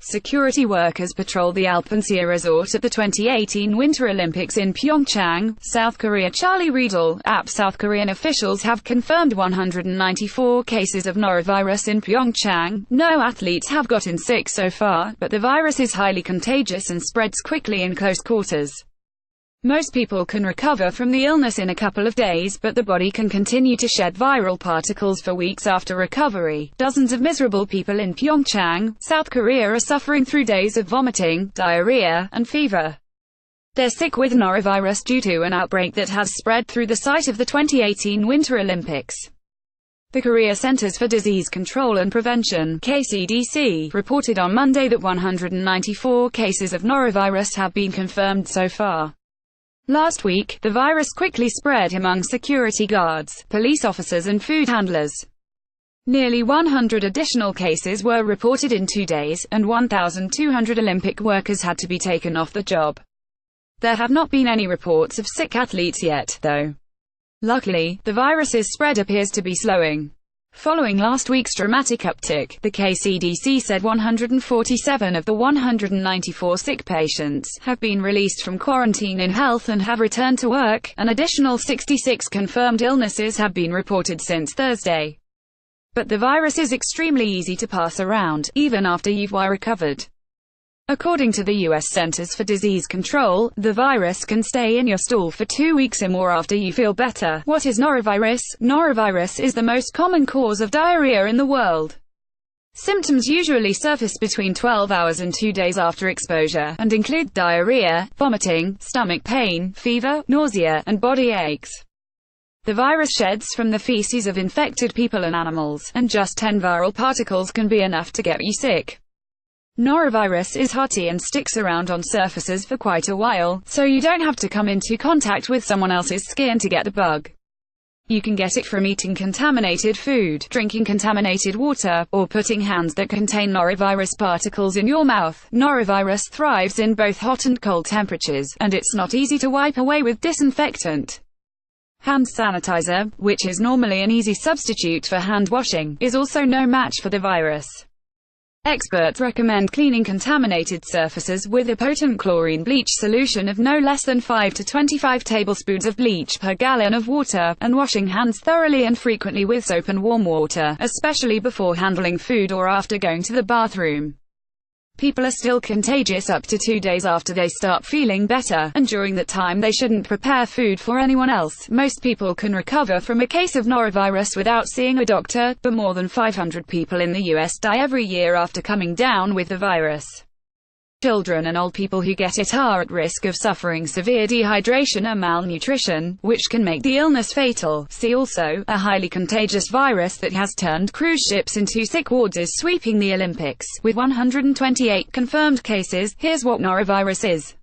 Security workers patrol the Alpensia resort at the 2018 Winter Olympics in Pyeongchang, South Korea. Charlie Riedel, South Korean officials have confirmed 194 cases of norovirus in Pyeongchang. No athletes have gotten sick so far, but the virus is highly contagious and spreads quickly in close quarters. Most people can recover from the illness in a couple of days, but the body can continue to shed viral particles for weeks after recovery. Dozens of miserable people in Pyeongchang, South Korea are suffering through days of vomiting, diarrhea, and fever. They're sick with norovirus due to an outbreak that has spread through the site of the 2018 Winter Olympics. The Korea Centers for Disease Control and Prevention (KCDC) reported on Monday that 194 cases of norovirus have been confirmed so far. Last week, the virus quickly spread among security guards, police officers and food handlers. Nearly 100 additional cases were reported in 2 days, and 1,200 Olympic workers had to be taken off the job. There have not been any reports of sick athletes yet, though. Luckily, the virus's spread appears to be slowing. Following last week's dramatic uptick, the KCDC said 147 of the 194 sick patients have been released from quarantine in health and have returned to work. An additional 66 confirmed illnesses have been reported since Thursday. But the virus is extremely easy to pass around, even after you've recovered. According to the U.S. Centers for Disease Control, the virus can stay in your stool for 2 weeks or more after you feel better. What is norovirus? Norovirus is the most common cause of diarrhea in the world. Symptoms usually surface between 12 hours and 2 days after exposure, and include diarrhea, vomiting, stomach pain, fever, nausea, and body aches. The virus sheds from the feces of infected people and animals, and just 10 viral particles can be enough to get you sick. Norovirus is hardy and sticks around on surfaces for quite a while, so you don't have to come into contact with someone else's skin to get the bug. You can get it from eating contaminated food, drinking contaminated water, or putting hands that contain norovirus particles in your mouth. Norovirus thrives in both hot and cold temperatures, and it's not easy to wipe away with disinfectant. Hand sanitizer, which is normally an easy substitute for hand washing, is also no match for the virus. Experts recommend cleaning contaminated surfaces with a potent chlorine bleach solution of no less than 5 to 25 tablespoons of bleach per gallon of water, and washing hands thoroughly and frequently with soap and warm water, especially before handling food or after going to the bathroom. People are still contagious up to 2 days after they start feeling better, and during that time they shouldn't prepare food for anyone else. Most people can recover from a case of norovirus without seeing a doctor, but more than 500 people in the US die every year after coming down with the virus. Children and old people who get it are at risk of suffering severe dehydration or malnutrition, which can make the illness fatal. See also, a highly contagious virus that has turned cruise ships into sick wards is sweeping the Olympics, with 128 confirmed cases. Here's what norovirus is.